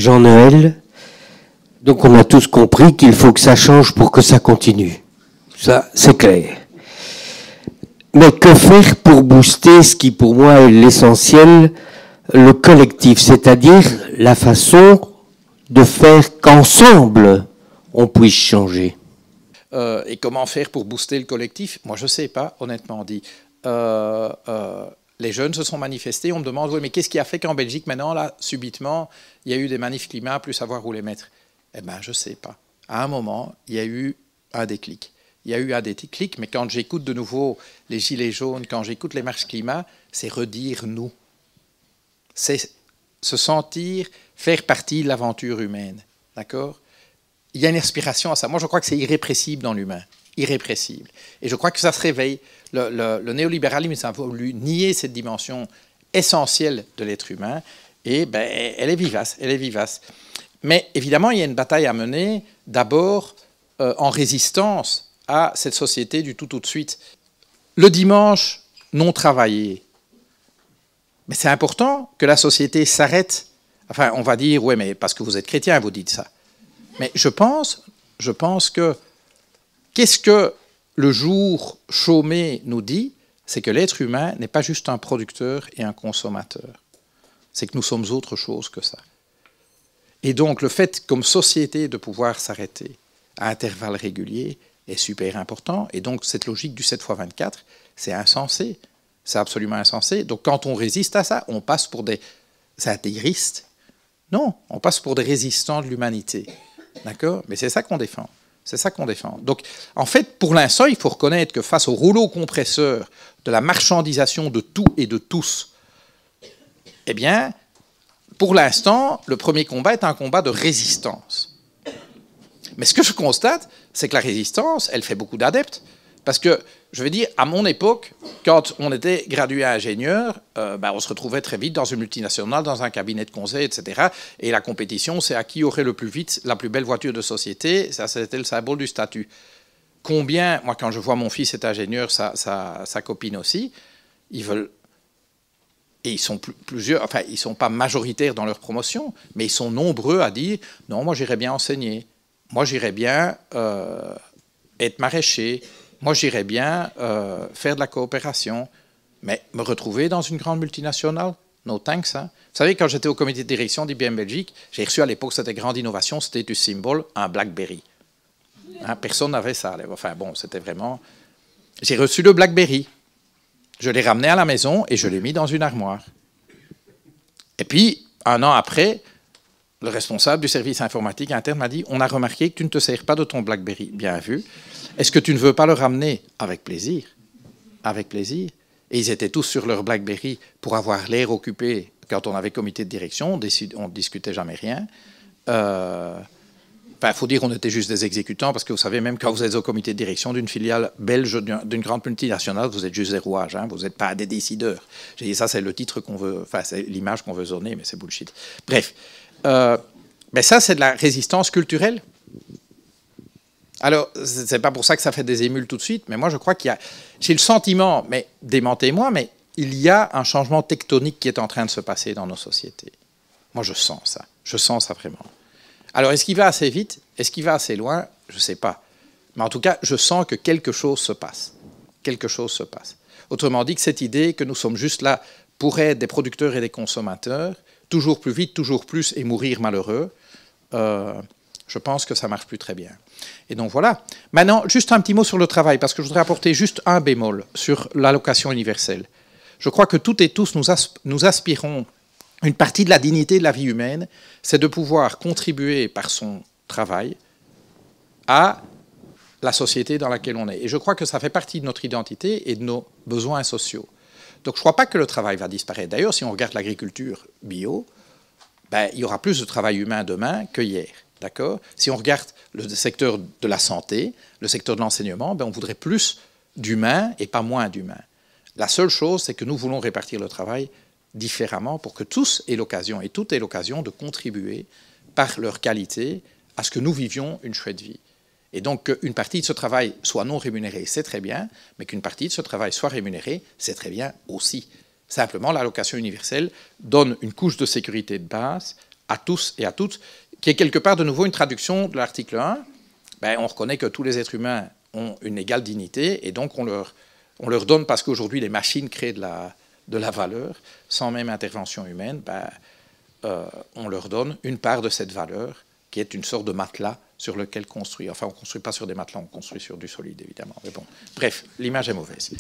Jean-Noël. Donc on a tous compris qu'il faut que ça change pour que ça continue. Ça, c'est clair. Mais que faire pour booster ce qui pour moi est l'essentiel, le collectif, c'est-à-dire la façon de faire qu'ensemble on puisse changer. Et comment faire pour booster le collectif? Moi, je ne sais pas, honnêtement dit. Les jeunes se sont manifestés. On me demande, oui, mais qu'est-ce qui a fait qu'en Belgique, maintenant, là, subitement, il y a eu des manifs climat, plus savoir où les mettre? Eh bien, je ne sais pas. À un moment, il y a eu un déclic. Il y a eu un déclic, mais quand j'écoute de nouveau les Gilets jaunes, quand j'écoute les marches climat, c'est redire nous. C'est se sentir faire partie de l'aventure humaine. D'accord? Il y a une aspiration à ça. Moi, je crois que c'est irrépressible dans l'humain. Irrépressible. Et je crois que ça se réveille. Le néolibéralisme a voulu nier cette dimension essentielle de l'être humain. Et ben, elle est vivace. Elle est vivace. Mais évidemment, il y a une bataille à mener, d'abord en résistance à cette société du tout de suite. Le dimanche non travaillé. Mais c'est important que la société s'arrête. Enfin, on va dire, oui, mais parce que vous êtes chrétien, vous dites ça. Mais je pense que qu'est-ce que le jour chômé nous dit? C'est que l'être humain n'est pas juste un producteur et un consommateur. C'est que nous sommes autre chose que ça. Et donc, le fait, comme société, de pouvoir s'arrêter à intervalles réguliers est super important. Et donc, cette logique du 7 x 24, c'est insensé. C'est absolument insensé. Donc, quand on résiste à ça, on passe pour des intégristes. Non, on passe pour des résistants de l'humanité. D'accord? Mais c'est ça qu'on défend. C'est ça qu'on défend. Donc, en fait, pour l'instant, il faut reconnaître que face au rouleau compresseur de la marchandisation de tout et de tous, eh bien, pour l'instant, le premier combat est un combat de résistance. Mais ce que je constate, c'est que la résistance, elle fait beaucoup d'adeptes. Parce que, je veux dire, à mon époque, quand on était gradué ingénieur, on se retrouvait très vite dans une multinationale, dans un cabinet de conseil, etc. Et la compétition, c'est à qui aurait le plus vite la plus belle voiture de société. Ça, c'était le symbole du statut. Combien, moi, quand je vois mon fils est ingénieur, sa copine aussi, ils veulent... Et ils sont plusieurs, enfin, ils ne sont pas majoritaires dans leur promotion, mais ils sont nombreux à dire « Non, moi, j'irais bien enseigner. Moi, j'irais bien être maraîcher. Moi, j'irais bien faire de la coopération. Mais me retrouver dans une grande multinationale? No thanks. Hein. Vous savez, quand j'étais au comité de direction d'IBM Belgique, j'ai reçu à l'époque, cette grande innovation, c'était du symbole, un BlackBerry. Hein, personne n'avait ça. Enfin bon, c'était vraiment... J'ai reçu le BlackBerry. Je l'ai ramené à la maison et je l'ai mis dans une armoire. Et puis, un an après, le responsable du service informatique interne m'a dit « On a remarqué que tu ne te sers pas de ton BlackBerry. Bien vu. Est-ce que tu ne veux pas le ramener ?» Avec plaisir. Avec plaisir. Et ils étaient tous sur leur BlackBerry pour avoir l'air occupé. Quand on avait comité de direction, on ne discutait jamais rien. Enfin, il faut dire qu'on était juste des exécutants, parce que vous savez, même quand vous êtes au comité de direction d'une filiale belge, d'une grande multinationale, vous êtes juste des rouages, hein, vous n'êtes pas des décideurs. J'ai dit ça, c'est le titre qu'on veut, enfin, c'est l'image qu'on veut donner, mais c'est bullshit. Bref, mais ça, c'est de la résistance culturelle. Alors, c'est pas pour ça que ça fait des émules tout de suite, mais moi, je crois qu'il y a... J'ai le sentiment, mais démentez-moi, mais il y a un changement tectonique qui est en train de se passer dans nos sociétés. Moi, je sens ça. Je sens ça vraiment. Alors, est-ce qu'il va assez vite? Est-ce qu'il va assez loin? Je ne sais pas. Mais en tout cas, je sens que quelque chose se passe. Quelque chose se passe. Autrement dit, que cette idée que nous sommes juste là pour être des producteurs et des consommateurs, toujours plus vite, toujours plus, et mourir malheureux, je pense que ça ne marche plus très bien. Et donc voilà. Maintenant, juste un petit mot sur le travail, parce que je voudrais apporter juste un bémol sur l'allocation universelle. Je crois que toutes et tous, nous aspirons... Une partie de la dignité de la vie humaine, c'est de pouvoir contribuer par son travail à la société dans laquelle on est. Et je crois que ça fait partie de notre identité et de nos besoins sociaux. Donc je ne crois pas que le travail va disparaître. D'ailleurs, si on regarde l'agriculture bio, ben, il y aura plus de travail humain demain que hier. D'accord? Si on regarde le secteur de la santé, le secteur de l'enseignement, ben, on voudrait plus d'humains et pas moins d'humains. La seule chose, c'est que nous voulons répartir le travail différemment pour que tous aient l'occasion et toutes aient l'occasion de contribuer par leur qualité à ce que nous vivions une chouette vie. Et donc qu'une partie de ce travail soit non rémunérée, c'est très bien, mais qu'une partie de ce travail soit rémunérée, c'est très bien aussi. Simplement, l'allocation universelle donne une couche de sécurité de base à tous et à toutes, qui est quelque part de nouveau une traduction de l'article 1. Ben, on reconnaît que tous les êtres humains ont une égale dignité, et donc on leur donne, parce qu'aujourd'hui les machines créent de la valeur, sans même intervention humaine, ben, on leur donne une part de cette valeur, qui est une sorte de matelas sur lequel construire. Enfin, on ne construit pas sur des matelas, on construit sur du solide, évidemment. Mais bon, bref, l'image est mauvaise.